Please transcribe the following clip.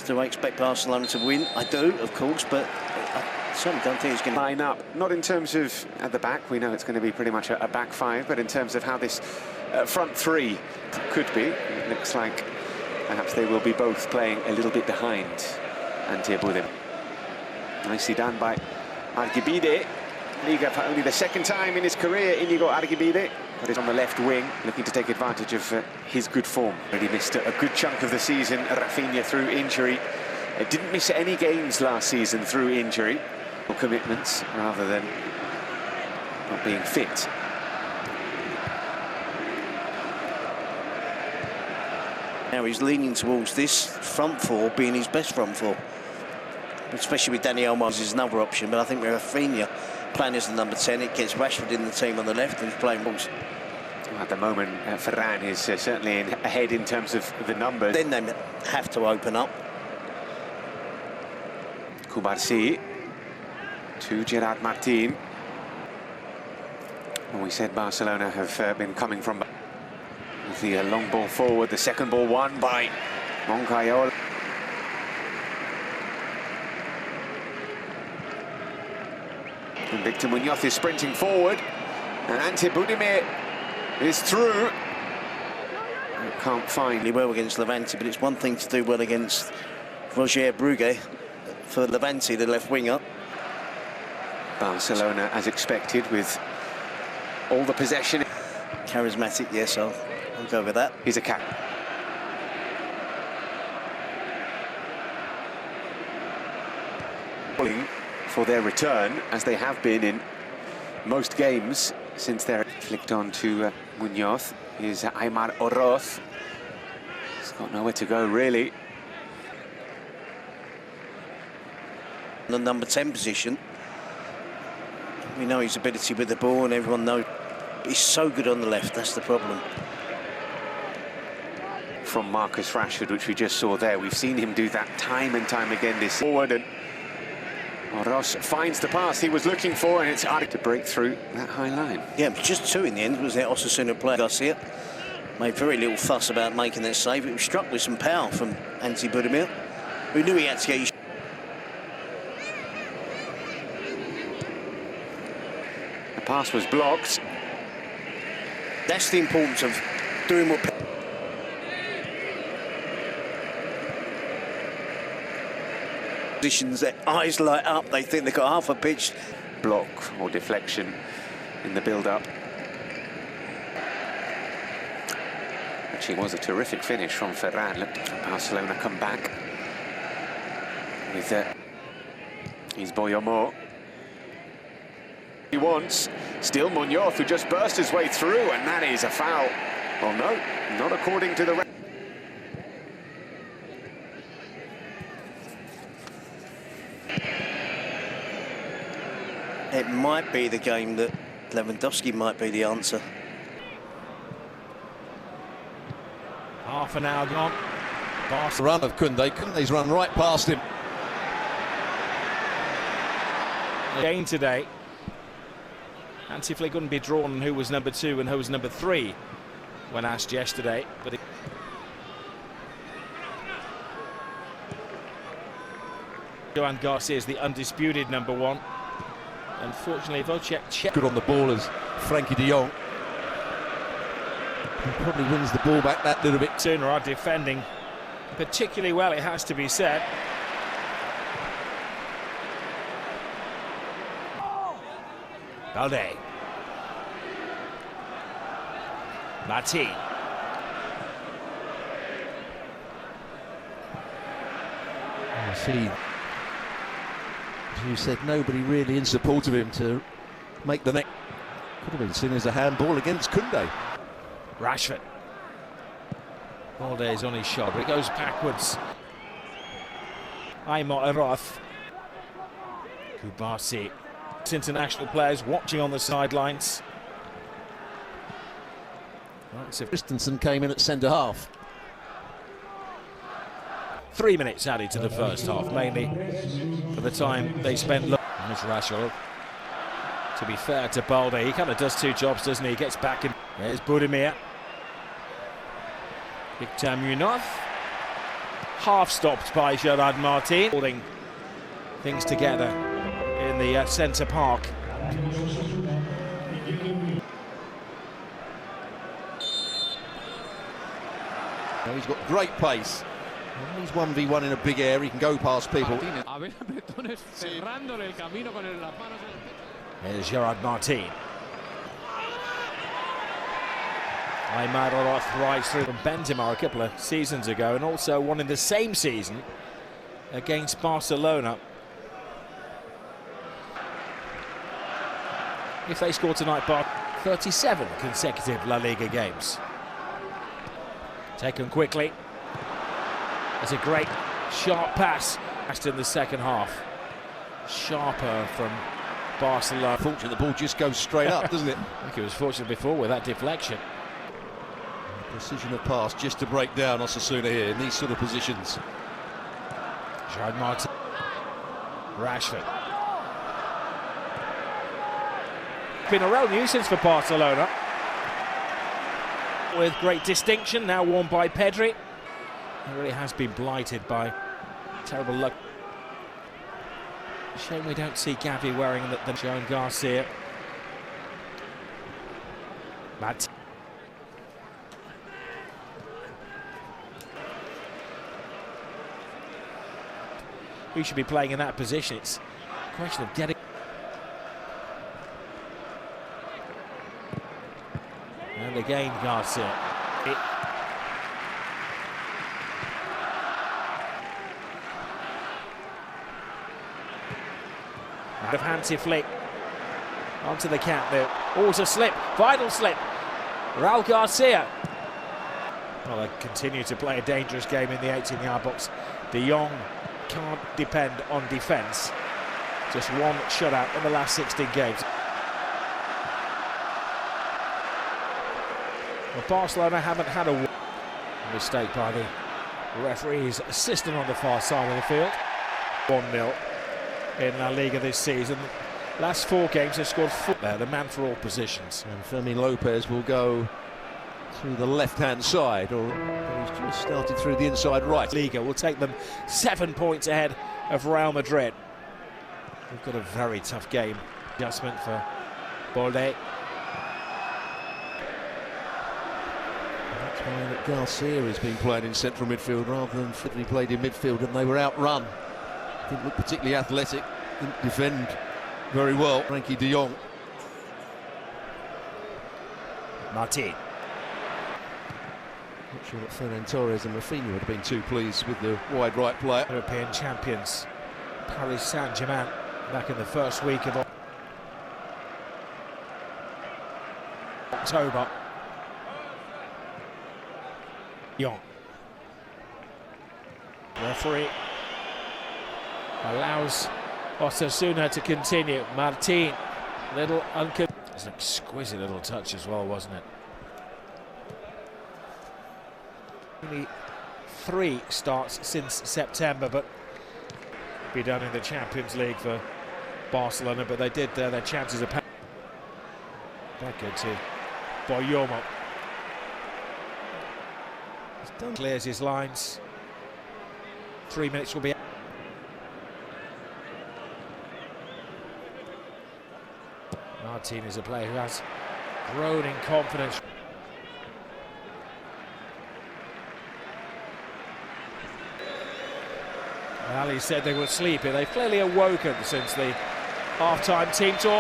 Do I expect Barcelona to win? I do, of course, but I certainly don't think it's going to line up. Not in terms of at the back, we know it's going to be pretty much a back five, but in terms of how this front three could be, it looks like perhaps they will be both playing a little bit behind Ante Budimir. Nicely done by Argibide. Liga for only the second time in his career, Inigo Argibide. But he's on the left wing, looking to take advantage of his good form. Already missed a good chunk of the season, Rafinha, through injury. Didn't miss any games last season through injury. Commitments, rather than not being fit. Now he's leaning towards this front four being his best front four. Especially with Dani Olmo is another option, but I think with Rafinha playing as the number 10, it gets Rashford in the team on the left and he's playing balls. At the moment, Ferran is certainly ahead in terms of the numbers. Then they have to open up. Cubarsí to Gerard Martín. And we said Barcelona have been coming from with the long ball forward. The second ball won by Moncayola. And Victor Muñoz is sprinting forward, and Ante Budimir is through. Can't find. Really well against Levante, but it's one thing to do well against Roger Brugge for Levante, the left winger. Barcelona, as expected, with all the possession. Charismatic, yes, I'll go with that. He's a cap. For their return, as they have been in most games since they're flicked on to Muñoz, is Aymar Oroz. He's got nowhere to go, really. The number 10 position. We know his ability with the ball, and everyone knows he's so good on the left. That's the problem. From Marcus Rashford, which we just saw there, we've seen him do that time and time again this forward, and Oroz finds the pass he was looking for, and it's hard to break through that high line. Yeah, just two in the end. Was that Osasuna player Garcia? Made very little fuss about making that save. It was struck with some power from Ante Budimir, who knew he had to get his... The pass was blocked. That's the importance of doing what... Positions, their eyes light up, they think they've got half a pitch. Block or deflection in the build-up. Actually, was a terrific finish from Ferran. Looked for Barcelona come back with his Boyomo. He wants still Muñoz, who just burst his way through, and that is a foul. Well, no, not according to the... It might be the game that Lewandowski might be the answer. Half an hour gone. Past the run of Koundé. Koundé's run right past him. Again today. Hansi Flick couldn't be drawn on who was number 2 and who was number 3 when asked yesterday. But Johan Garcia is the undisputed number 1. Unfortunately, Wojciech good on the ball as Frankie de Jong. He probably wins the ball back that little bit sooner. Are defending particularly well, it has to be said. Balde. Martín. I see. You said nobody really in support of him to make the next. Could have been seen as a handball against Koundé. Rashford. Balde is on his shot, but it goes backwards. Aymar Oroz. Cubarsí. International players watching on the sidelines. Right, so Christensen came in at centre half. 3 minutes added to the first half, mainly for the time they spent. There's Rashford. To be fair to Balde, he kind of does 2 jobs, doesn't he? He gets back in. There's Budimir. Victor Muñoz. half stopped by Gerard Martín, holding things together in the centre park. He's got great pace. He's 1v1 in a big area, he can go past people. Here's Gerard Martín. Aymar thrives through from Benzema a couple of seasons ago, and also one in the same season against Barcelona. If they score tonight, 37 consecutive La Liga games. Taken quickly. It's a great sharp pass. In the second half. Sharper from Barcelona. Fortunately, the ball just goes straight up, doesn't it? I think he was fortunate before with that deflection. Precision of pass just to break down Osasuna here in these sort of positions. Gerard Martín. Rashford. Been a real nuisance for Barcelona. With great distinction, now worn by Pedri. He really has been blighted by terrible luck. Shame we don't see Gavi wearing the Joan Garcia. Martín. Who should be playing in that position? It's a question of getting. And again, Garcia. Out of Hansi Flick. Onto the cap there. Oh, it's a slip. Vital slip. Raul Garcia. Well, they continue to play a dangerous game in the 18-yard box. De Jong can't depend on defence. Just one shutout in the last 16 games. Well, Barcelona haven't had a mistake by the referee's assistant on the far side of the field. 1-0 in La Liga this season. Last 4 games they've scored 4 there, the man for all positions. And Fermin Lopez will go through the left-hand side, or he's just started through the inside right. Liga will take them 7 points ahead of Real Madrid. We've got a very tough game. Adjustment for Bolde. That's why that Garcia has been playing in central midfield rather than Fidley played in midfield, and they were outrun. Didn't look particularly athletic, didn't defend very well. Frankie de Jong. Martín. Not sure that Ferran Torres and Rafinha would have been too pleased with the wide right player. European champions Paris Saint-Germain back in the first week of October. Young. Referee allows Osasuna to continue. Martín, little it's an exquisite little touch as well, wasn't it? Only 3 starts since September, but be done in the Champions League for Barcelona, but they did their chances of back to Boyomo. Clears his lines. 3 minutes will be. Martín is a player who has grown in confidence. Ali said they were sleepy. They've clearly awoken since the half-time team talk.